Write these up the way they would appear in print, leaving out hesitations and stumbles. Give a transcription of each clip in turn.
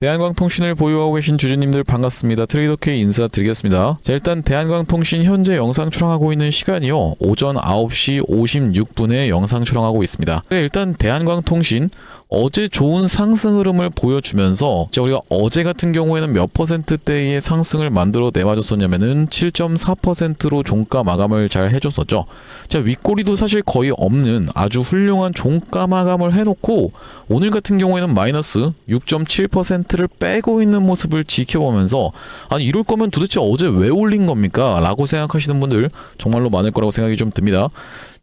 대한광통신을 보유하고 계신 주주님들 반갑습니다. 트레이더K 인사드리겠습니다. 자, 일단 대한광통신 현재 영상 촬영하고 있는 시간이요, 오전 9시 56분에 영상 촬영하고 있습니다. 일단 대한광통신 어제 좋은 상승 흐름을 보여주면서 우리가 어제 같은 경우에는 몇 퍼센트대의 상승을 만들어 내봐줬었냐면은 7.4%로 종가 마감을 잘 해줬었죠. 자, 윗꼬리도 사실 거의 없는 아주 훌륭한 종가 마감을 해놓고 오늘 같은 경우에는 마이너스 6.7%를 빼고 있는 모습을 지켜보면서, 아니 이럴 거면 도대체 어제 왜 올린 겁니까? 라고 생각하시는 분들 정말로 많을 거라고 생각이 좀 듭니다.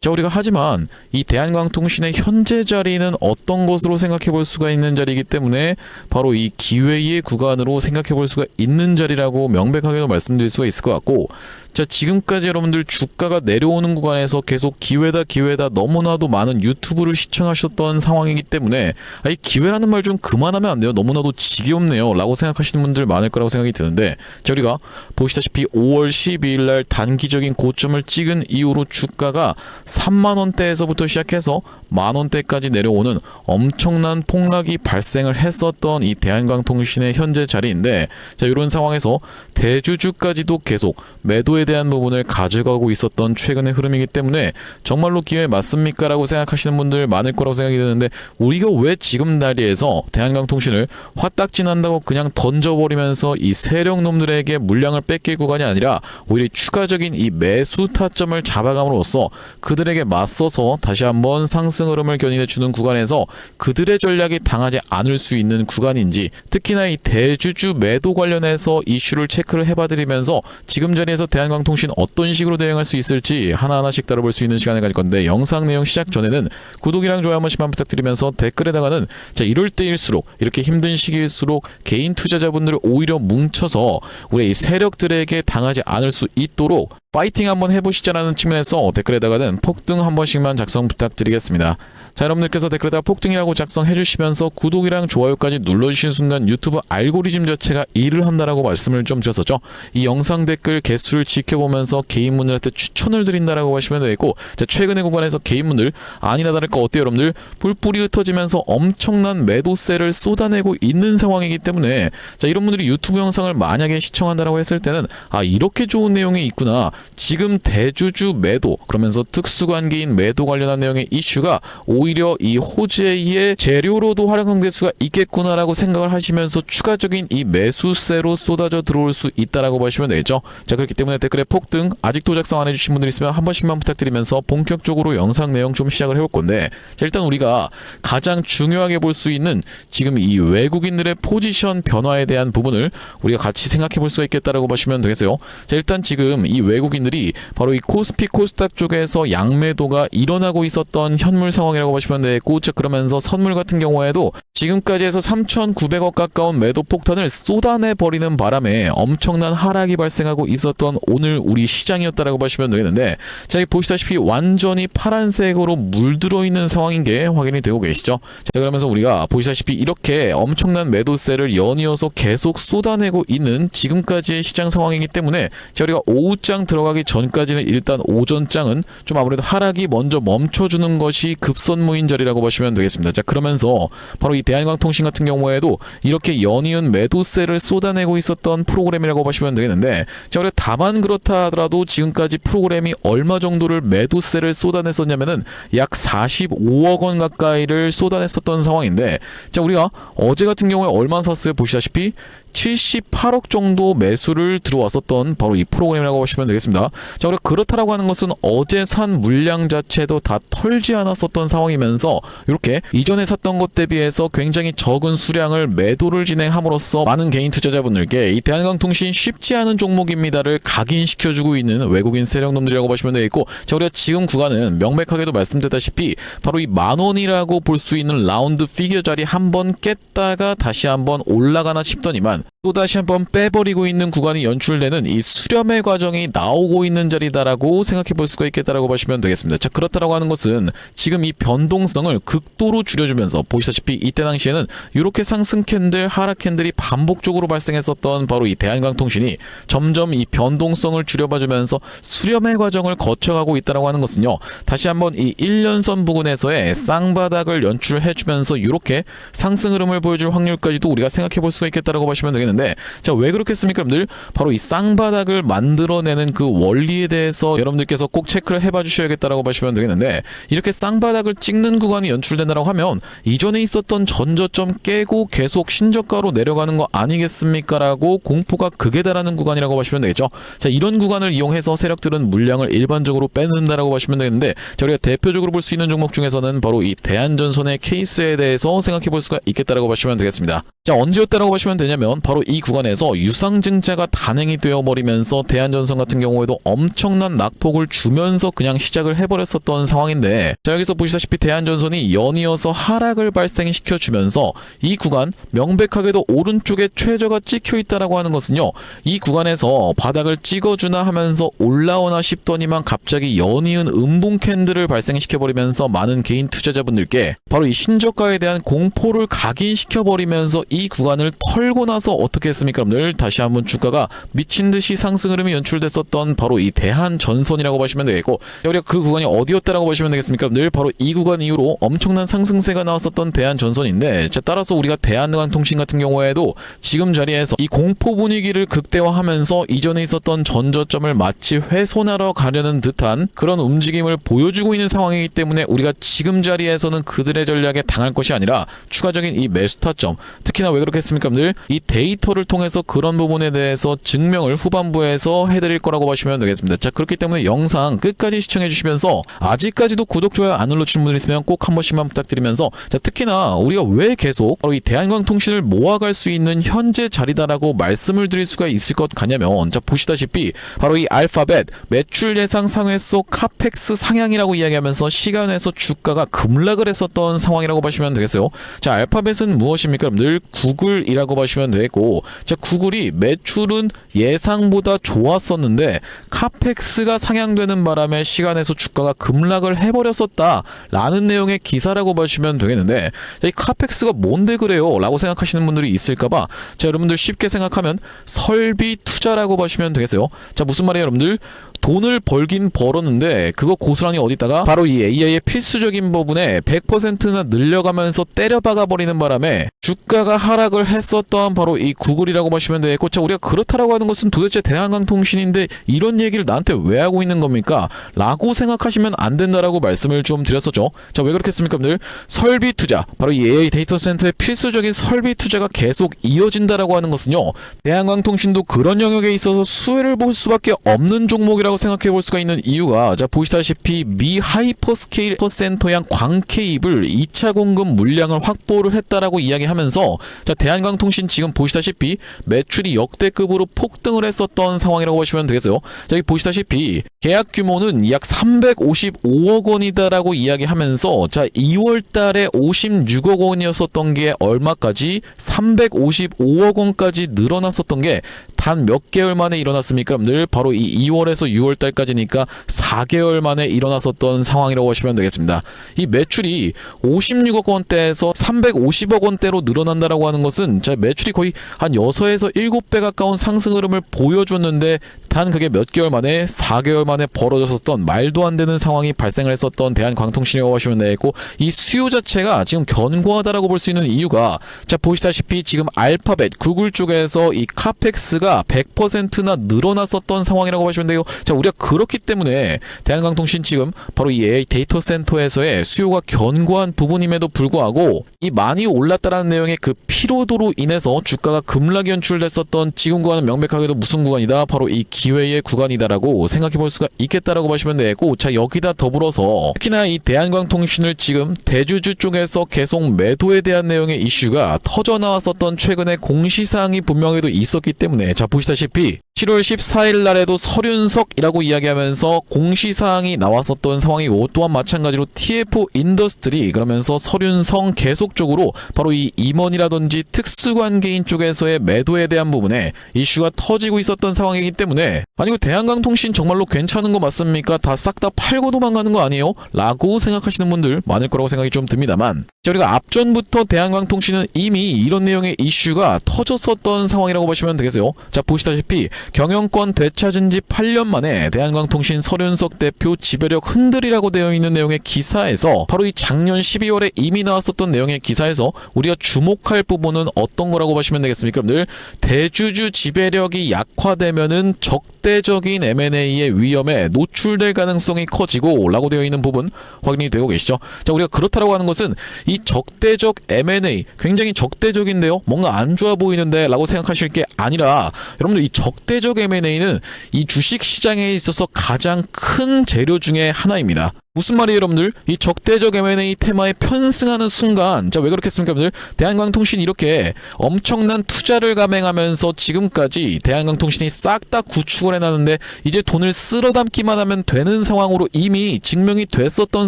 자, 우리가 하지만 이 대한광통신의 현재 자리는 어떤 것으로 생각해 볼 수가 있는 자리이기 때문에 바로 이 기회의 구간으로 생각해 볼 수가 있는 자리라고 명백하게도 말씀드릴 수가 있을 것 같고, 자, 지금까지 여러분들 주가가 내려오는 구간에서 계속 기회다 너무나도 많은 유튜브를 시청하셨던 상황이기 때문에 이 기회라는 말 좀 그만하면 안 돼요? 너무나도 지겹네요 라고 생각하시는 분들 많을 거라고 생각이 드는데, 자, 우리가 보시다시피 5월 12일 날 단기적인 고점을 찍은 이후로 주가가 3만원대에서부터 시작해서 만원대까지 내려오는 엄청난 폭락이 발생을 했었던 이 대한광통신의 현재 자리인데, 자, 이런 상황에서 대주주까지도 계속 매도에 대한 부분을 가져가고 있었던 최근의 흐름이기 때문에 정말로 기회 맞습니까? 라고 생각하시는 분들 많을 거라고 생각이 드는데, 우리가 왜 지금 자리에서 대한광통신을 화딱지난다고 그냥 던져버리면서 이 세력놈들에게 물량을 뺏길 구간이 아니라 오히려 추가적인 이 매수 타점을 잡아감으로써 그들에게 맞서서 다시 한번 상승 흐름을 견인해주는 구간에서 그들의 전략이 당하지 않을 수 있는 구간인지, 특히나 이 대주주 매도 관련해서 이슈를 체크를 해봐드리면서 지금 자리에서 대한광통신 어떤 식으로 대응할 수 있을지 하나하나씩 다뤄볼 수 있는 시간을 가질 건데, 영상 내용 시작 전에는 구독이랑 좋아요 한 번씩만 부탁드리면서 댓글에다가는, 자, 이럴 때일수록, 이렇게 힘든 시기일수록 개인 투자자분들을 오히려 뭉쳐서 우리 이 세력들에게 당하지 않을 수 있도록 파이팅 한번 해보시자라는 측면에서 댓글에다가는 폭등 한 번씩만 작성 부탁드리겠습니다. 자, 여러분들께서 댓글에다가 폭등이라고 작성해주시면서 구독이랑 좋아요까지 눌러주신 순간 유튜브 알고리즘 자체가 일을 한다라고 말씀을 좀 드렸었죠. 이 영상 댓글 개수를 지켜보면서 개인분들한테 추천을 드린다라고 하시면 되겠고, 자, 최근의 구간에서 개인분들 아니나 다를까 어때요 여러분들? 뿔뿔이 흩어지면서 엄청난 매도세를 쏟아내고 있는 상황이기 때문에, 자, 이런 분들이 유튜브 영상을 만약에 시청한다라고 했을 때는 이렇게 좋은 내용이 있구나, 지금 대주주 매도 그러면서 특수관계인 매도 관련한 내용의 이슈가 오히려 이 호재의 재료로도 활용될 수가 있겠구나라고 생각을 하시면서 추가적인 이 매수세로 쏟아져 들어올 수 있다라고 보시면 되겠죠. 자, 그렇기 때문에 댓글에 폭등 아직도 작성 안 해주신 분들 있으면 한 번씩만 부탁드리면서 본격적으로 영상 내용 좀 시작을 해볼 건데, 자, 일단 우리가 가장 중요하게 볼 수 있는 지금 이 외국인들의 포지션 변화에 대한 부분을 우리가 같이 생각해 볼 수가 있겠다라고 보시면 되겠어요. 자, 일단 지금 이 외국인들이 바로 이 코스피 코스닥 쪽에서 양매도가 일어나고 있었던 현물 상황이라고 보시면 되겠고, 자, 그러면서 선물 같은 경우에도 지금까지 해서 3,900억 가까운 매도 폭탄을 쏟아내 버리는 바람에 엄청난 하락이 발생하고 있었던 오늘 우리 시장이었다라고 보시면 되겠는데, 자, 여기 보시다시피 완전히 파란색으로 물들어 있는 상황인 게 확인이 되고 계시죠. 자, 그러면서 우리가 보시다시피 이렇게 엄청난 매도세를 연이어서 계속 쏟아내고 있는 지금까지의 시장 상황이기 때문에, 자, 우리가 오후장 들어가기 전까지는 일단 오전장은 좀 아무래도 하락이 먼저 멈춰주는 것이 급선무인 자리라고 보시면 되겠습니다. 자, 그러면서 바로 이 대한광통신 같은 경우에도 이렇게 연이은 매도세를 쏟아내고 있었던 프로그램이라고 보시면 되겠는데, 자, 우리가 다만 그렇다 하더라도 지금까지 프로그램이 얼마 정도를 매도세를 쏟아냈었냐면은 약 45억 원 가까이를 쏟아냈었던 상황인데, 자, 우리가 어제 같은 경우에 얼마 샀어요? 보시다시피 78억 정도 매수를 들어왔었던 바로 이 프로그램이라고 보시면 되겠습니다. 자, 우리가 그렇다라고 하는 것은 어제 산 물량 자체도 다 털지 않았었던 상황이면서 이렇게 이전에 샀던 것 대비해서 굉장히 적은 수량을 매도를 진행함으로써 많은 개인 투자자분들께 이 대한광통신 쉽지 않은 종목입니다를 각인시켜주고 있는 외국인 세력놈들이라고 보시면 되겠고, 자, 우리가 지금 구간은 명백하게도 말씀드렸다시피 바로 이 만원이라고 볼 수 있는 라운드 피겨 자리 한번 깼다가 다시 한번 올라가나 싶더니만, 또다시 한번 빼버리고 있는 구간이 연출되는 이 수렴의 과정이 나오고 있는 자리다라고 생각해 볼 수가 있겠다라고 보시면 되겠습니다. 자, 그렇다라고 하는 것은 지금 이 변동성을 극도로 줄여주면서 보시다시피 이때 당시에는 이렇게 상승 캔들, 하락 캔들이 반복적으로 발생했었던 바로 이 대한광통신이 점점 이 변동성을 줄여봐주면서 수렴의 과정을 거쳐가고 있다라고 하는 것은요. 다시 한번 이 1년선 부근에서의 쌍바닥을 연출해주면서 이렇게 상승 흐름을 보여줄 확률까지도 우리가 생각해 볼 수가 있겠다라고 보시면 되겠는데, 자, 왜 그렇겠습니까 여러분들? 바로 이 쌍바닥을 만들어내는 그 원리에 대해서 여러분들께서 꼭 체크를 해봐 주셔야겠다라고 보시면 되겠는데, 이렇게 쌍바닥을 찍는 구간이 연출된다라고 하면 이전에 있었던 전저점 깨고 계속 신저가로 내려가는 거 아니겠습니까? 라고 공포가 극에 달하는 구간이라고 보시면 되겠죠. 자, 이런 구간을 이용해서 세력들은 물량을 일반적으로 빼는다라고 보시면 되겠는데, 자, 우리가 대표적으로 볼 수 있는 종목 중에서는 바로 이 대한전선의 케이스에 대해서 생각해 볼 수가 있겠다라고 보시면 되겠습니다. 자, 언제였다라고 보시면 되냐면 바로 이 구간에서 유상증자가 단행이 되어버리면서 대한전선 같은 경우에도 엄청난 낙폭을 주면서 그냥 시작을 해버렸었던 상황인데, 자, 여기서 보시다시피 대한전선이 연이어서 하락을 발생시켜주면서 이 구간 명백하게도 오른쪽에 최저가 찍혀있다라고 하는 것은요, 이 구간에서 바닥을 찍어주나 하면서 올라오나 싶더니만 갑자기 연이은 음봉 캔들을 발생시켜버리면서 많은 개인 투자자분들께 바로 이 신저가에 대한 공포를 각인시켜버리면서 이 구간을 털고 나서 어떻게 했습니까 여러분들? 다시 한번 주가가 미친듯이 상승 흐름이 연출됐었던 바로 이 대한전선이라고 보시면 되겠고, 우리가 그 구간이 어디였다라고 보시면 되겠습니까 여러분들? 바로 이 구간 이후로 엄청난 상승세가 나왔었던 대한전선인데, 자, 따라서 우리가 대한광통신 같은 경우에도 지금 자리에서 이 공포 분위기를 극대화하면서 이전에 있었던 전저점을 마치 훼손하러 가려는 듯한 그런 움직임을 보여주고 있는 상황이기 때문에 우리가 지금 자리에서는 그들의 전략에 당할 것이 아니라 추가적인 이 매수 타점, 특히나 왜 그렇겠습니까 여러분들? 이 데이터를 통해서 그런 부분에 대해서 증명을 후반부에서 해드릴 거라고 보시면 되겠습니다. 자, 그렇기 때문에 영상 끝까지 시청해 주시면서 아직까지도 구독, 좋아요 안 눌러주신 분들 있으면 꼭 한 번씩만 부탁드리면서, 자, 특히나 우리가 왜 계속 바로 이 대한광통신을 모아갈 수 있는 현재 자리다라고 말씀을 드릴 수가 있을 것 같냐면, 자, 보시다시피 바로 이 알파벳 매출 예상 상회수 카펙스 상향이라고 이야기하면서 시간에서 주가가 급락을 했었던 상황이라고 보시면 되겠어요. 자, 알파벳은 무엇입니까 여러분들? 구글이라고 보시면 되겠고, 자, 구글이 매출은 예상보다 좋았었는데 카펙스가 상향되는 바람에 시간에서 주가가 급락을 해버렸었다 라는 내용의 기사라고 보시면 되겠는데, 자, 이 카펙스가 뭔데 그래요? 라고 생각하시는 분들이 있을까봐, 자, 여러분들 쉽게 생각하면 설비 투자라고 보시면 되겠어요. 자, 무슨 말이에요 여러분들? 돈을 벌긴 벌었는데 그거 고스란히 어디다가 바로 이 AI의 필수적인 부분에 100%나 늘려가면서 때려박아 버리는 바람에 주가가 하락을 했었던 바로 이 구글이라고 보시면 되겠고, 자, 우리가 그렇다라고 하는 것은 도대체 대한광통신인데 이런 얘기를 나한테 왜 하고 있는 겁니까? 라고 생각하시면 안 된다라고 말씀을 좀 드렸었죠. 자, 왜 그렇겠습니까 여러분들? 설비 투자, 바로 이 AI 데이터 센터의 필수적인 설비 투자가 계속 이어진다라고 하는 것은요, 대한광통신도 그런 영역에 있어서 수혜를 볼 수밖에 없는 종목이라고 생각해 볼 수가 있는 이유가, 자, 보시다시피 미 하이퍼스케일 센터양 광케이블 2차 공급 물량을 확보를 했다라고 이야기하면서, 자, 대한광통신 지금 보시다시피 매출이 역대급으로 폭등을 했었던 상황이라고 보시면 되겠어요. 자, 여기 보시다시피 계약 규모는 약 355억 원이다라고 이야기하면서, 자, 2월 달에 56억 원이었었던 게 얼마까지 355억 원까지 늘어났었던 게 단 몇 개월 만에 일어났습니까 여러분들? 바로 이 2월에서 6월 달까지니까 4개월 만에 일어났었던 상황이라고 보시면 되겠습니다. 이 매출이 56억 원대에서 350억 원대로 늘어난다라고 하는 것은, 자, 매출이 거의 한 6에서 7배 가까운 상승 흐름을 보여줬는데 단 그게 몇 개월 만에 4개월 만에 벌어졌었던 말도 안 되는 상황이 발생을 했었던 대한광통신이라고 보시면 되겠고, 이 수요 자체가 지금 견고하다라고 볼 수 있는 이유가, 자, 보시다시피 지금 알파벳 구글 쪽에서 이 카펙스가 100%나 늘어났었던 상황이라고 보시면 돼요. 자, 우리가 그렇기 때문에 대한광통신 지금 바로 이 AI 데이터 센터에서의 수요가 견고한 부분임에도 불구하고 이 많이 올랐다라는 내용의 그 피로도로 인해서 주가가 급락이 연출됐었던 지금 구간은 명백하게도 무슨 구간이다? 바로 이 기회의 구간이다라고 생각해 볼 수가 있겠다라고 보시면 되겠고, 자, 여기다 더불어서 특히나 이 대한광통신을 지금 대주주 쪽에서 계속 매도에 대한 내용의 이슈가 터져 나왔었던 최근에 공시사항이 분명히도 있었기 때문에, 자, 보시다시피 7월 14일 날에도 설윤석이라고 이야기하면서 공시사항이 나왔었던 상황이고, 또한 마찬가지로 TF 인더스트리, 그러면서 설윤성 계속적으로 바로 이 임원이라든지 특수관계인 쪽에서의 매도에 대한 부분에 이슈가 터지고 있었던 상황이기 때문에, 아니고 대한광통신 정말로 괜찮은 거 맞습니까? 다 싹 다 팔고 도망가는 거 아니에요? 라고 생각하시는 분들 많을 거라고 생각이 좀 듭니다만, 우리가 앞전부터 대한광통신은 이미 이런 내용의 이슈가 터졌었던 상황이라고 보시면 되겠어요. 자, 보시다시피 경영권 되찾은 지 8년 만에 대한광통신 설윤석 대표 지배력 흔들이라고 되어 있는 내용의 기사에서, 바로 이 작년 12월에 이미 나왔었던 내용의 기사에서 우리가 주목할 부분은 어떤 거라고 보시면 되겠습니까? 여러분들, 대주주 지배력이 약화되면은 적대적인 M&A의 위험에 노출될 가능성이 커지고 라고 되어 있는 부분 확인이 되고 계시죠. 자, 우리가 그렇다라고 하는 것은 이 적대적 M&A, 굉장히 적대적인데요, 뭔가 안 좋아 보이는데 라고 생각하실 게 아니라, 여러분들 이 적대적 M&A는 이 주식시장에 있어서 가장 큰 재료 중에 하나입니다. 무슨 말이에요, 여러분들? 이 적대적 M&A 테마에 편승하는 순간, 자, 왜 그렇겠습니까, 여러분들? 대한광통신이 이렇게 엄청난 투자를 감행하면서 지금까지 대한광통신이 싹 다 구축을 해놨는데 이제 돈을 쓸어 담기만 하면 되는 상황으로 이미 증명이 됐었던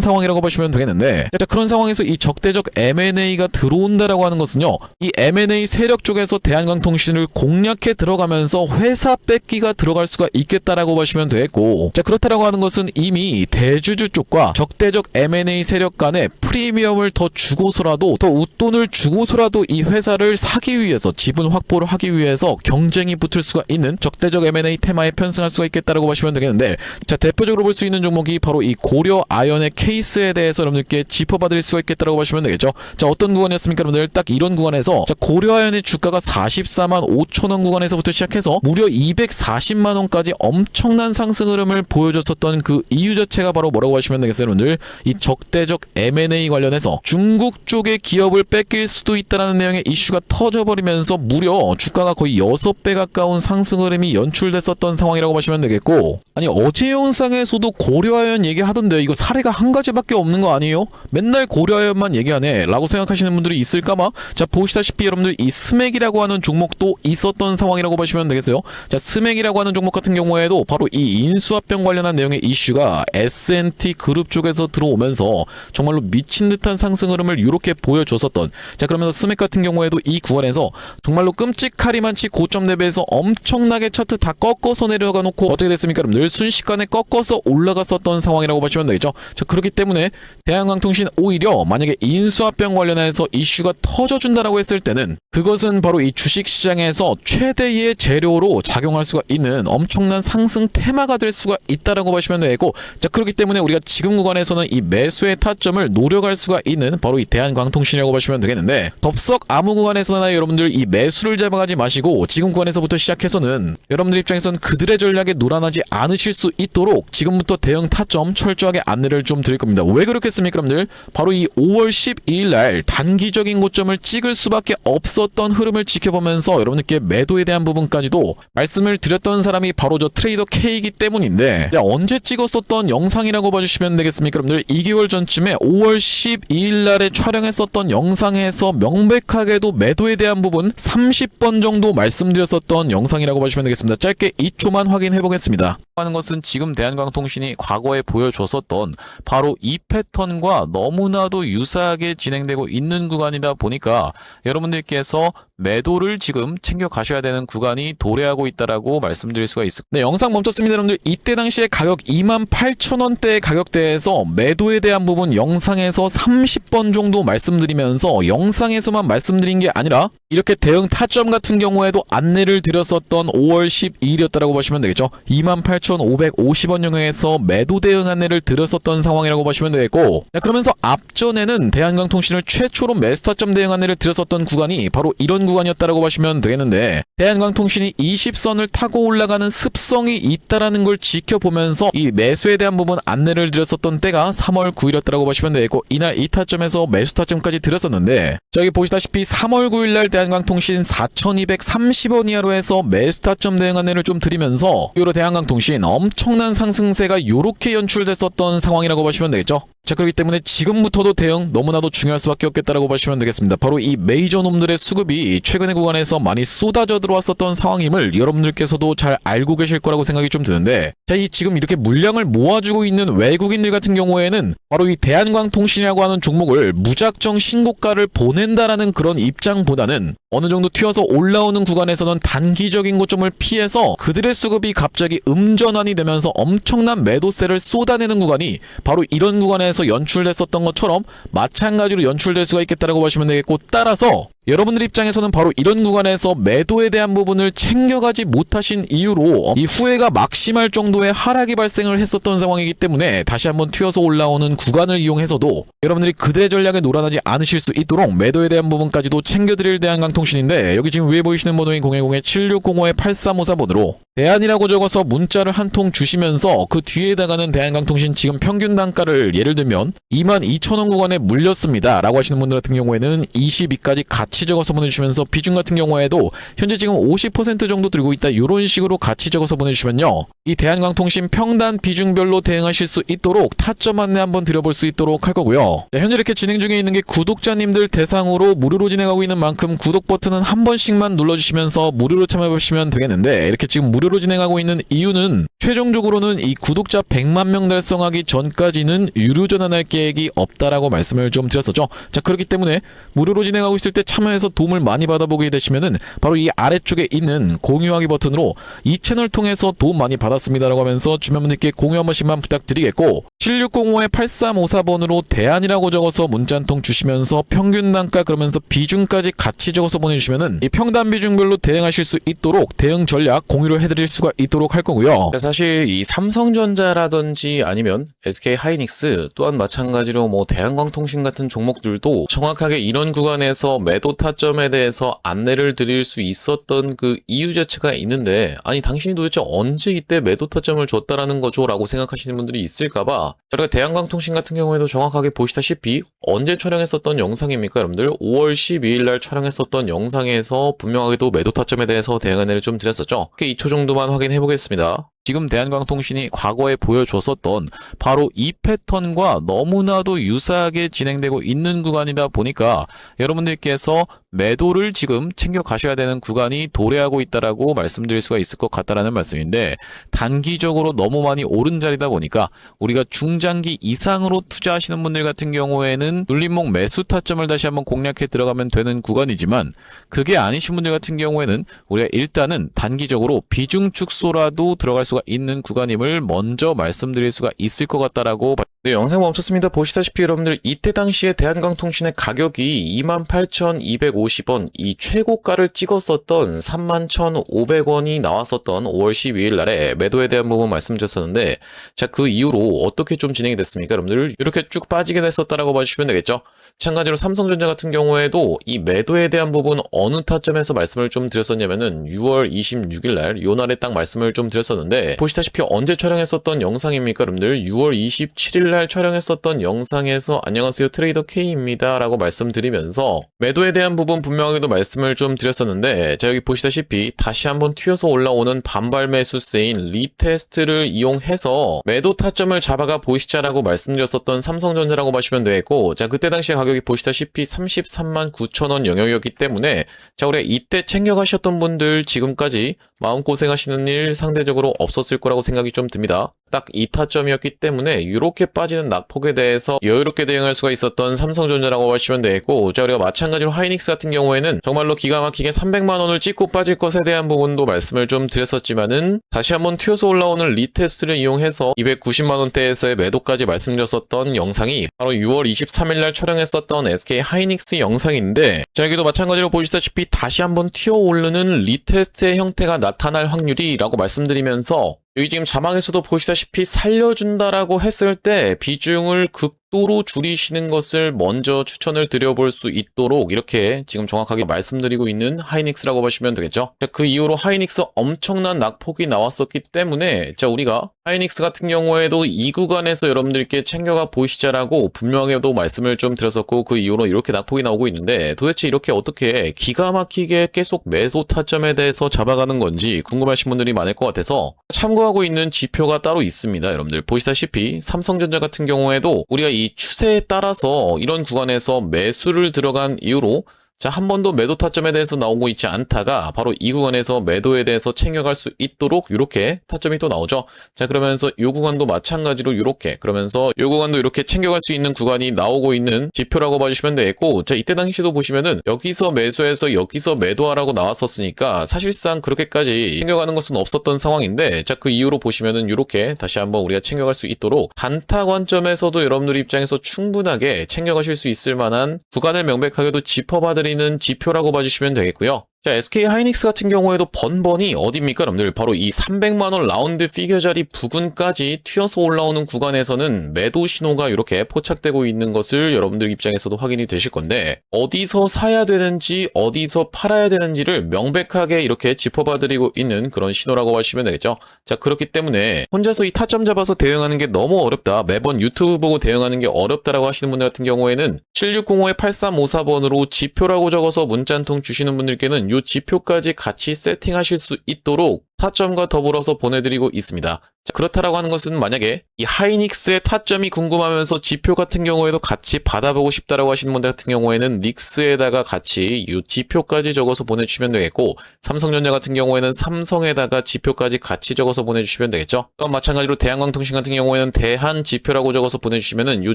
상황이라고 보시면 되겠는데, 자, 그런 상황에서 이 적대적 M&A가 들어온다라고 하는 것은요, 이 M&A 세력 쪽에서 대한광통신을 공략해 들어가면서 회사 뺏기가 들어갈 수가 있겠다라고 보시면 되겠고, 자, 그렇다라고 하는 것은 이미 대주주 쪽과 적대적 M&A 세력 간에 프리미엄을 더 주고서라도, 더 웃돈을 주고서라도 이 회사를 사기 위해서, 지분 확보를 하기 위해서 경쟁이 붙을 수가 있는 적대적 M&A 테마에 편승할 수가 있겠다라고 보시면 되겠는데, 자, 대표적으로 볼 수 있는 종목이 바로 이 고려 아연의 케이스에 대해서 여러분들께 짚어봐드릴 수가 있겠다라고 보시면 되겠죠. 자, 어떤 구간이었습니까, 여러분들? 딱 이런 구간에서, 자, 고려 아연의 주가가 44만 5천 원 구간에서부터 시작해서 무려 240만 원까지 엄청난 상승 흐름을 보여줬었던 그 이유 자체가 바로 뭐라고 하시면 되겠어요, 여러분들? 이 적대적 M&A 관련해서 중국 쪽의 기업을 뺏길 수도 있다라는 내용의 이슈가 터져버리면서 무려 주가가 거의 6배 가까운 상승 흐름이 연출됐었던 상황이라고 보시면 되겠고, 아니, 어제 영상에서도 고려아연 얘기하던데 이거 사례가 한 가지밖에 없는 거 아니에요? 맨날 고려아연만 얘기하네 라고 생각하시는 분들이 있을까봐, 자, 보시다시피 여러분들 이 스맥이라고 하는 종목도 있었던 상황이라고 보시면 되겠어요. 자, 스맥이라고 하는 종목 같은 경우에도 바로 이 인수합병 관련한 내용의 이슈가 S&T 그룹 쪽에서 들어오면서 정말로 미친 듯한 상승 흐름을 이렇게 보여줬었던, 자, 그러면서 스맥 같은 경우에도 이 구간에서 정말로 끔찍하리만치 고점 대비해서 엄청나게 차트 다 꺾어서 내려가 놓고 어떻게 됐습니까, 여러분들? 순식간에 꺾어서 올라갔었던 상황이라고 보시면 되겠죠. 자, 그렇기 때문에 대한광통신 오히려 만약에 인수합병 관련해서 이슈가 터져준다라고 했을 때는 그것은 바로 이 주식시장에서 최대의 재료로 작용할 수가 있는 엄청난 상승 테마가 될 수가 있다라고 보시면 되고, 자, 그렇기 때문에 우리가 지금 구간에서는 이 매수의 타점을 노려갈 수가 있는 바로 이 대한광통신이라고 보시면 되겠는데, 덥석 아무 구간에서나 여러분들 이 매수를 잡아가지 마시고 지금 구간에서부터 시작해서는 여러분들 입장에서는 그들의 전략에 놀아나지 않으실 수 있도록 지금부터 대응 타점 철저하게 안내를 좀 드릴 겁니다. 왜 그렇겠습니까, 여러분들? 바로 이 5월 12일 날 단기적인 고점을 찍을 수밖에 없었던 흐름을 지켜보면서 여러분들께 매도에 대한 부분까지도 말씀을 드렸던 사람이 바로 저 트레이더 K이기 때문인데, 자, 언제 찍었었던 영상이라고 봐주시면 되겠습니까, 여러분들? 2개월 전쯤에 5월 12일 날에 촬영했었던 영상에서 명백하게도 매도에 대한 부분 30번 정도 말씀드렸었던 영상이라고 봐주시면 되겠습니다. 짧게 2초만 확인해 보겠습니다. 하는 것은 지금 대한광통신이 과거에 보여줬었던 바로 이 패턴과 너무나도 유사하게 진행되고 있는 구간이다 보니까 여러분들께서 매도를 지금 챙겨 가셔야 되는 구간이 도래하고 있다라고 말씀드릴 수가 있습니다. 네, 영상 멈췄습니다, 여러분들. 이때 당시에 가격 28,000원대의 가격대에서 매도에 대한 부분 영상에서 30번 정도 말씀드리면서 영상에서만 말씀드린 게 아니라 이렇게 대응 타점 같은 경우에도 안내를 드렸었던 5월 12일이었다라고 보시면 되겠죠. 28,550원 영역에서 매도 대응 안내를 드렸었던 상황이라고 보시면 되겠고, 자, 그러면서 앞전에는 대한광통신을 최초로 매수 타점 대응 안내를 드렸었던 구간이 바로 이런 구간이었다라고 보시면 되겠는데, 대한광통신이 20선을 타고 올라가는 습성이 있다라는 걸 지켜보면서 이 매수에 대한 부분 안내를 드렸었던 때가 3월 9일이었다라고 보시면 되겠고, 이날 이 타점에서 매수 타점까지 드렸었는데, 저기 보시다시피 3월 9일날 대한광통신 4,230원 이하로 해서 매수 타점 대응 안내를 좀 드리면서 이후로 대한광통신 엄청난 상승세가 요렇게 연출됐었던 상황이라고 보시면 되겠죠. 자, 그렇기 때문에 지금부터도 대응 너무나도 중요할 수밖에 없겠다라고 보시면 되겠습니다. 바로 이 메이저 놈들의 수급이 매도세들이 최근의 구간에서 많이 쏟아져 들어왔었던 상황임을 여러분들께서도 잘 알고 계실 거라고 생각이 좀 드는데, 자, 이 지금 이렇게 물량을 모아주고 있는 외국인들 같은 경우에는 바로 이 대한광통신이라고 하는 종목을 무작정 신고가를 보낸다라는 그런 입장보다는 어느 정도 튀어서 올라오는 구간에서는 단기적인 고점을 피해서 그들의 수급이 갑자기 음전환이 되면서 엄청난 매도세를 쏟아내는 구간이 바로 이런 구간에서 연출됐었던 것처럼 마찬가지로 연출될 수가 있겠다라고 보시면 되겠고, 따라서 여러분들 입장에서는 바로 이런 구간에서 매도에 대한 부분을 챙겨가지 못하신 이유로 이 후회가 막심할 정도의 하락이 발생을 했었던 상황이기 때문에 다시 한번 튀어서 올라오는 구간을 이용해서도 여러분들이 그들의 전략에 놀아나지 않으실 수 있도록 매도에 대한 부분까지도 챙겨드릴 대한광통신인데, 여기 지금 위에 보이시는 번호인 010-7605-8354번으로 대안이라고 적어서 문자를 한 통 주시면서 그 뒤에다가는 대한광통신 지금 평균 단가를 예를 들면 22,000원 구간에 물렸습니다 라고 하시는 분들 같은 경우에는 22까지 같이 적어서 보내주시면서, 비중 같은 경우에도 현재 지금 50% 정도 들고 있다 이런 식으로 같이 적어서 보내주시면요, 이 대한광통신 평단 비중별로 대응하실 수 있도록 타점 안내 한번 드려볼 수 있도록 할 거고요. 자, 현재 이렇게 진행 중에 있는 게 구독자님들 대상으로 무료로 진행하고 있는 만큼 구독 버튼은 한 번씩만 눌러주시면서 무료로 참여해보시면 되겠는데, 이렇게 지금 무료로 진행하고 있는 이유는 최종적으로는 이 구독자 100만 명 달성하기 전까지는 유료 전환할 계획이 없다라고 말씀을 좀 드렸었죠. 자, 그렇기 때문에 무료로 진행하고 있을 때 참여해서 도움을 많이 받아보게 되시면은 바로 이 아래쪽에 있는 공유하기 버튼으로 이 채널 통해서 도움 많이 받았습니다라고 하면서 주변 분들께 공유 한 번씩만 부탁드리겠고, 7605-8354번으로 대안이라고 적어서 문자 한 통 주시면서 평균 단가 그러면서 비중까지 같이 적어서 보내주시면은 이 평단 비중별로 대응하실 수 있도록 대응 전략 공유를 해드릴 수가 있도록 할 거고요. 사실 이 삼성전자라든지 아니면 SK하이닉스 또한 마찬가지로 뭐 대한광통신 같은 종목들도 정확하게 이런 구간에서 매도 타점에 대해서 안내를 드릴 수 있었던 그 이유 자체가 있는데, 아니 당신이 도대체 언제 이때 매도 타점을 줬다라는 거죠? 라고 생각하시는 분들이 있을까봐 저희가 대한광통신 같은 경우에도 정확하게 보시다시피 언제 촬영했었던 영상입니까 여러분들? 5월 12일 날 촬영했었던 영상에서 분명하게도 매도 타점에 대해서 대응 안내를 좀 드렸었죠. 2초 정도만 확인해 보겠습니다. 지금 대한광통신이 과거에 보여줬었던 바로 이 패턴과 너무나도 유사하게 진행되고 있는 구간이다 보니까 여러분들께서 매도를 지금 챙겨 가셔야 되는 구간이 도래하고 있다라고 말씀드릴 수가 있을 것 같다라는 말씀인데, 단기적으로 너무 많이 오른 자리다 보니까 우리가 중장기 이상으로 투자하시는 분들 같은 경우에는 눌림목 매수 타점을 다시 한번 공략해 들어가면 되는 구간이지만, 그게 아니신 분들 같은 경우에는 우리가 일단은 단기적으로 비중 축소라도 들어갈 수가 있는 구간임을 먼저 말씀드릴 수가 있을 것 같다라고. 네, 영상 멈췄습니다. 보시다시피 여러분들 이때 당시에 대한광통신의 가격이 28,250원, 이 최고가를 찍었었던 31,500원이 나왔었던 5월 12일 날에 매도에 대한 부분 말씀드렸었는데, 자, 그 이후로 어떻게 좀 진행이 됐습니까? 여러분들 이렇게 쭉 빠지게 됐었다라고 봐주시면 되겠죠. 마찬가지로 삼성전자 같은 경우에도 이 매도에 대한 부분 어느 타점에서 말씀을 좀 드렸었냐면은 6월 26일 날, 요 날에 딱 말씀을 좀 드렸었는데, 보시다시피 언제 촬영했었던 영상입니까 여러분들? 6월 27일 날 촬영했었던 영상에서 안녕하세요 트레이더 K입니다 라고 말씀드리면서 매도에 대한 부분 분명하게도 말씀을 좀 드렸었는데, 자, 여기 보시다시피 다시 한번 튀어서 올라오는 반발 매수세인 리테스트를 이용해서 매도 타점을 잡아가 보시자라고 말씀드렸었던 삼성전자라고 보시면 되겠고, 자, 그때 당시에 가격이 보시다시피 33만 9천원 영역이었기 때문에, 자, 우리 이때 챙겨가셨던 분들 지금까지 마음고생하시는 일 상대적으로 없었을 거라고 생각이 좀 듭니다. 딱 이 타점이었기 때문에 이렇게 빠지는 낙폭에 대해서 여유롭게 대응할 수가 있었던 삼성전자라고 하시면 되겠고, 자, 우리가 마찬가지로 하이닉스 같은 경우에는 정말로 기가 막히게 300만원을 찍고 빠질 것에 대한 부분도 말씀을 좀 드렸었지만은 다시 한번 튀어서 올라오는 리테스트를 이용해서 290만원대에서의 매도까지 말씀드렸었던 영상이 바로 6월 23일 날 촬영했었던 SK하이닉스 영상인데, 자, 여기도 마찬가지로 보시다시피 다시 한번 튀어오르는 리테스트의 형태가 나타날 확률이 라고 말씀드리면서, 여기 지금 자막에서도 보시다시피 살려준다라고 했을 때 비중을 극도로 줄이시는 것을 먼저 추천을 드려볼 수 있도록 이렇게 지금 정확하게 말씀드리고 있는 하이닉스라고 보시면 되겠죠. 자, 그 이후로 하이닉스 엄청난 낙폭이 나왔었기 때문에, 자, 우리가 하이닉스 같은 경우에도 이 구간에서 여러분들께 챙겨가 보시자라고 분명하게도 말씀을 좀 드렸었고, 그 이후로 이렇게 낙폭이 나오고 있는데, 도대체 이렇게 어떻게 기가 막히게 계속 매수 타점에 대해서 잡아가는 건지 궁금하신 분들이 많을 것 같아서 참고하고 있는 지표가 따로 있습니다. 여러분들 보시다시피 삼성전자 같은 경우에도 우리가 이 추세에 따라서 이런 구간에서 매수를 들어간 이후로 자, 한 번도 매도 타점에 대해서 나오고 있지 않다가 바로 이 구간에서 매도에 대해서 챙겨갈 수 있도록 이렇게 타점이 또 나오죠. 자, 그러면서 이 구간도 마찬가지로 이렇게, 그러면서 이 구간도 이렇게 챙겨갈 수 있는 구간이 나오고 있는 지표라고 봐주시면 되겠고, 자, 이때 당시도 보시면은 여기서 매수해서 여기서 매도하라고 나왔었으니까 사실상 그렇게까지 챙겨가는 것은 없었던 상황인데, 자, 그 이후로 보시면은 이렇게 다시 한번 우리가 챙겨갈 수 있도록 단타 관점에서도 여러분들 입장에서 충분하게 챙겨가실 수 있을 만한 구간을 명백하게도 짚어봐드리는 지표라고 봐주시면 되겠고요. 자, SK 하이닉스 같은 경우에도 번번이 어딥니까, 여러분들? 바로 이 300만원 라운드 피겨 자리 부근까지 튀어서 올라오는 구간에서는 매도 신호가 이렇게 포착되고 있는 것을 여러분들 입장에서도 확인이 되실 건데, 어디서 사야 되는지, 어디서 팔아야 되는지를 명백하게 이렇게 짚어봐드리고 있는 그런 신호라고 하시면 되겠죠. 자, 그렇기 때문에 혼자서 이 타점 잡아서 대응하는 게 너무 어렵다, 매번 유튜브 보고 대응하는 게 어렵다라고 하시는 분들 같은 경우에는 7605-8354번으로 지표라고 적어서 문자 한 통 주시는 분들께는 이 지표까지 같이 세팅하실 수 있도록 타점과 더불어서 보내드리고 있습니다. 자, 그렇다라고 하는 것은 만약에 이 하이닉스의 타점이 궁금하면서 지표 같은 경우에도 같이 받아보고 싶다라고 하시는 분들 같은 경우에는 닉스에다가 같이 이 지표까지 적어서 보내주시면 되겠고, 삼성전자 같은 경우에는 삼성에다가 지표까지 같이 적어서 보내주시면 되겠죠. 또한 마찬가지로 대한광통신 같은 경우에는 대한 지표라고 적어서 보내주시면은 이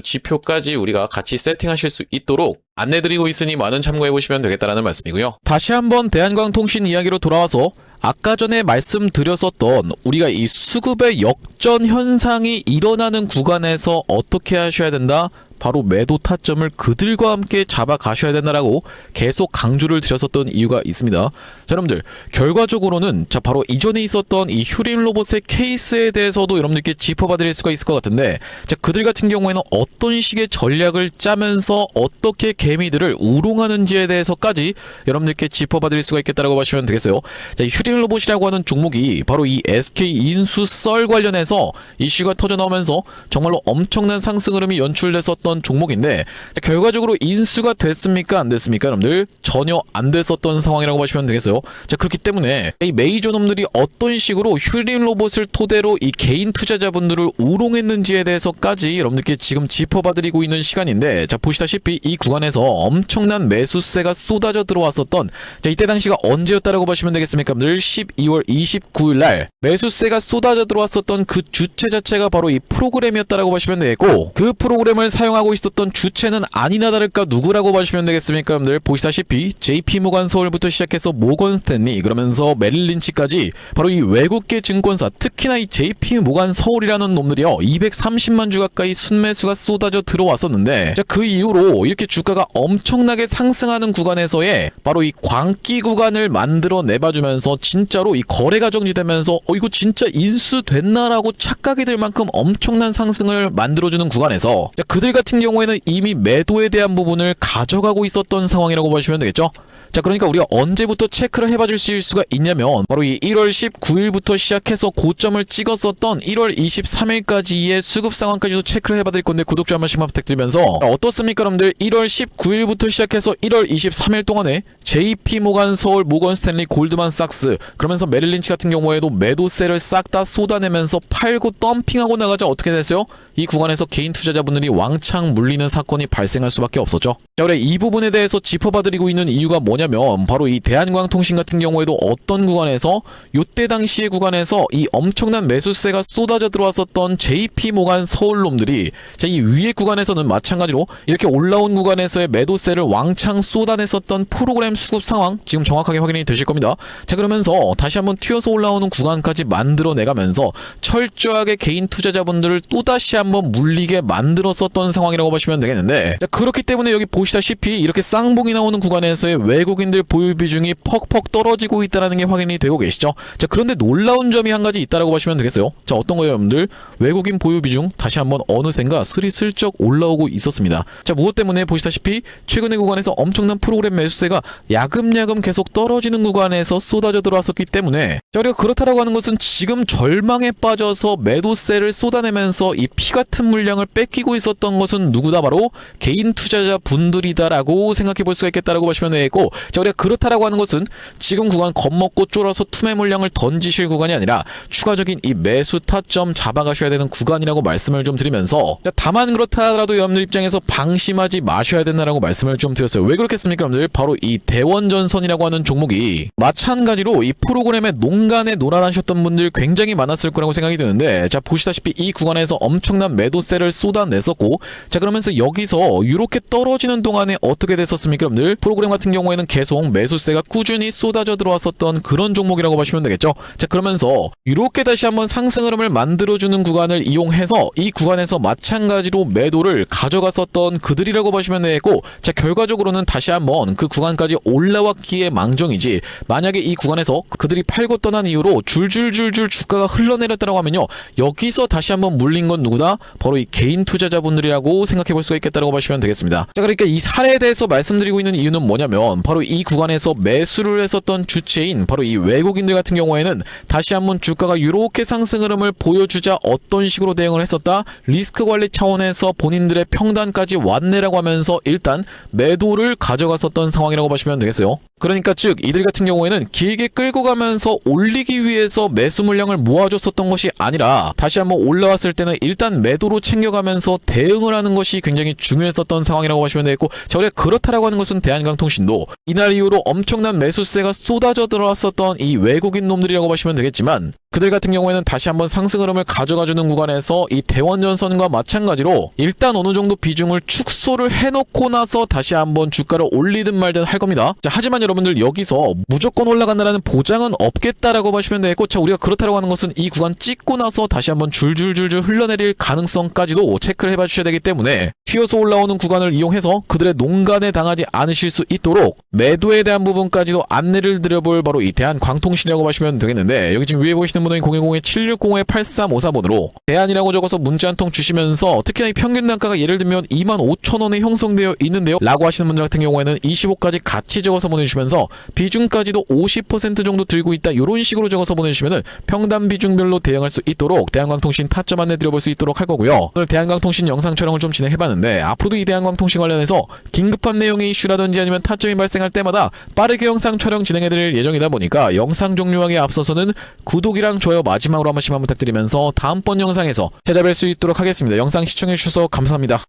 지표까지 우리가 같이 세팅하실 수 있도록 안내드리고 있으니 많은 참고해보시면 되겠다라는 말씀이고요. 다시 한번 대한광통신 이야기로 돌아와서 아까 전에 말씀드렸었던 우리가 이 수급의 역전 현상이 일어나는 구간에서 어떻게 하셔야 된다? 바로 매도 타점을 그들과 함께 잡아 가셔야 된다라고 계속 강조를 드렸었던 이유가 있습니다. 자, 여러분들 결과적으로는 자 바로 이전에 있었던 이 휴림 로봇의 케이스에 대해서도 여러분들께 짚어봐 드릴 수가 있을 것 같은데, 자 그들 같은 경우에는 어떤 식의 전략을 짜면서 어떻게 개미들을 우롱하는지에 대해서까지 여러분들께 짚어봐 드릴 수가 있겠다라고 보시면 되겠어요. 자, 이 휴림 로봇이라고 하는 종목이 바로 이 SK 인수 썰 관련해서 이슈가 터져 나오면서 정말로 엄청난 상승 흐름이 연출됐었던 종목인데, 자, 결과적으로 인수가 됐습니까? 안 됐습니까? 여러분들 전혀 안 됐었던 상황이라고 보시면 되겠어요. 자, 그렇기 때문에 이 메이저 놈들이 어떤 식으로 휴림 로봇을 토대로 이 개인 투자자분들을 우롱했는지에 대해서까지 여러분들께 지금 짚어봐드리고 있는 시간인데, 자 보시다시피 이 구간에서 엄청난 매수세가 쏟아져 들어왔었던, 자 이때 당시가 언제였다라고 보시면 되겠습니까? 여러분들 12월 29일 날 매수세가 쏟아져 들어왔었던 그 주체 자체가 바로 이 프로그램이었다라고 보시면 되겠고, 그 프로그램을 사용하고 있었던 주체는 아니나 다를까 누구라고 봐주시면 되겠습니까? 여러분들 보시다시피 JP모간 서울부터 시작해서 모건 스탠리, 그러면서 메릴 린치까지 바로 이 외국계 증권사, 특히나 이 JP모간 서울이라는 놈들이요 230만 주 가까이 순매수가 쏟아져 들어왔었는데, 자 그 이후로 이렇게 주가가 엄청나게 상승하는 구간에서의 바로 이 광기 구간을 만들어 내봐주면서 진짜로 이 거래가 정지되면서 이거 진짜 인수됐나라고 착각이 들 만큼 엄청난 상승을 만들어주는 구간에서, 자 그들 같은 경우에는 이미 매도에 대한 부분을 가져가고 있었던 상황이라고 보시면 되겠죠. 자 그러니까 우리가 언제부터 체크를 해봐줄 수가 있냐면 바로 이 1월 19일부터 시작해서 고점을 찍었었던 1월 23일까지의 수급 상황까지도 체크를 해봐드릴 건데, 구독자 한 번씩만 부탁드리면서 어떻습니까 여러분들? 1월 19일부터 시작해서 1월 23일 동안에 JP모간 서울, 모건 스탠리, 골드만삭스, 그러면서 메릴 린치 같은 경우에도 매도세를 싹 다 쏟아내면서 팔고 덤핑하고 나가자 어떻게 됐어요? 이 구간에서 개인 투자자분들이 왕창 물리는 사건이 발생할 수밖에 없었죠. 자 그래 이 부분에 대해서 짚어봐드리고 있는 이유가 뭐냐면 바로 이 대한광통신 같은 경우에도 어떤 구간에서 요때 당시의 구간에서 이 엄청난 매수세가 쏟아져 들어왔었던 JP모간 서울놈들이 자 이 위의 구간에서는 마찬가지로 이렇게 올라온 구간에서의 매도세를 왕창 쏟아냈었던 프로그램 수급 상황 지금 정확하게 확인이 되실 겁니다. 자 그러면서 다시 한번 튀어서 올라오는 구간까지 만들어내가면서 철저하게 개인 투자자분들을 또다시 한번 물리게 만들었었던 상황이라고 보시면 되겠는데, 자 그렇기 때문에 여기 보시다시피 이렇게 쌍봉이 나오는 구간에서의 외국인들 보유 비중이 퍽퍽 떨어지고 있다는 게 확인이 되고 계시죠. 자 그런데 놀라운 점이 한 가지 있다라고 보시면 되겠어요. 자 어떤 거예요 여러분들? 외국인 보유 비중 다시 한번 어느샌가 스리슬쩍 올라오고 있었습니다. 자 무엇 때문에? 보시다시피 최근의 구간에서 엄청난 프로그램 매수세가 야금야금 계속 떨어지는 구간에서 쏟아져 들어왔었기 때문에, 자 우리가 그렇다라고 하는 것은 지금 절망에 빠져서 매도세를 쏟아내면서 이 피 같은 물량을 뺏기고 있었던 것은 누구다? 바로 개인 투자자 분들이다라고 생각해 볼 수가 있겠다라고 보시면 되겠고, 자, 우리가 그렇다라고 하는 것은 지금 구간 겁먹고 쫄아서 투매 물량을 던지실 구간이 아니라 추가적인 이 매수 타점 잡아가셔야 되는 구간이라고 말씀을 좀 드리면서, 자, 다만 그렇다 하더라도 여러분들 입장에서 방심하지 마셔야 된다라고 말씀을 좀 드렸어요. 왜 그렇겠습니까, 여러분들? 바로 이 대원전선이라고 하는 종목이 마찬가지로 이 프로그램의 농간에 놀아나셨던 분들 굉장히 많았을 거라고 생각이 드는데, 자, 보시다시피 이 구간에서 엄청난 매도세를 쏟아냈었고, 자, 그러면서 여기서 이렇게 떨어지는 동안에 어떻게 됐었습니까, 여러분들? 프로그램 같은 경우에는 계속 매수세가 꾸준히 쏟아져 들어왔었던 그런 종목이라고 보시면 되겠죠. 자, 그러면서 이렇게 다시 한번 상승 흐름을 만들어주는 구간을 이용해서 이 구간에서 마찬가지로 매도를 가져갔었던 그들이라고 보시면 되겠고, 자, 결과적으로는 다시 한번 그 구간까지 올라왔기에 망정이지, 만약에 이 구간에서 그들이 팔고 떠난 이후로 줄줄줄줄 주가가 흘러내렸다고 하면요, 여기서 다시 한번 물린 건 누구다? 바로 이 개인 투자자분들이라고 생각해 볼 수가 있겠다고 보시면 되겠습니다. 자, 그러니까 이 사례에 대해서 말씀드리고 있는 이유는 뭐냐면, 바로 이 구간에서 매수를 했었던 주체인 바로 이 외국인들 같은 경우에는 다시 한번 주가가 이렇게 상승 흐름을 보여주자 어떤 식으로 대응을 했었다? 리스크 관리 차원에서 본인들의 평단까지 왔네라고 하면서 일단 매도를 가져갔었던 상황이라고 보시면 되겠어요. 그러니까 즉 이들 같은 경우에는 길게 끌고 가면서 올리기 위해서 매수 물량을 모아줬었던 것이 아니라 다시 한번 올라왔을 때는 일단 매도로 챙겨가면서 대응을 하는 것이 굉장히 중요했었던 상황이라고 보시면 되겠고, 자, 우리가 그렇다라고 하는 것은 대한강통신도 이날 이후로 엄청난 매수세가 쏟아져 들어왔었던 이 외국인 놈들이라고 보시면 되겠지만, 그들 같은 경우에는 다시 한번 상승 흐름을 가져가주는 구간에서 이 대원전선과 마찬가지로 일단 어느 정도 비중을 축소를 해놓고 나서 다시 한번 주가를 올리든 말든 할 겁니다. 자, 하지만 여러분들 여기서 무조건 올라간다라는 보장은 없겠다라고 보시면 되겠고, 자, 우리가 그렇다라고 하는 것은 이 구간 찍고 나서 다시 한번 줄줄줄줄 흘러내릴 가능성까지도 체크를 해봐 주셔야 되기 때문에, 튀어서 올라오는 구간을 이용해서 그들의 농간에 당하지 않으실 수 있도록 매도에 대한 부분까지도 안내를 드려볼 바로 이 대한광통신이라고 보시면 되겠는데, 여기 지금 위에 보시는 분은 010-760-8354번으로 대안이라고 적어서 문자 한 통 주시면서, 특히나 이 평균 단가가 예를 들면 25,000원에 형성되어 있는데요 라고 하시는 분들 같은 경우에는 25까지 같이 적어서 보내주시면서 비중까지도 50% 정도 들고 있다, 이런 식으로 적어서 보내주시면은 평단 비중별로 대응할 수 있도록 대한광통신 타점 안내 드려볼 수 있도록 할 거고요. 오늘 대한광통신 영상 촬영을 좀 진행해봤는데, 앞으로도 이 대한광통신 관련해서 긴급한 내용의 이슈라든지 아니면 타점이 발생할 때마다 빠르게 영상 촬영 진행해드릴 예정이다 보니까 영상 종료하기에 앞서서는 구독이랑 좋아요 마지막으로 한 번씩만 부탁드리면서 다음번 영상에서 찾아뵐 수 있도록 하겠습니다. 영상 시청해주셔서 감사합니다.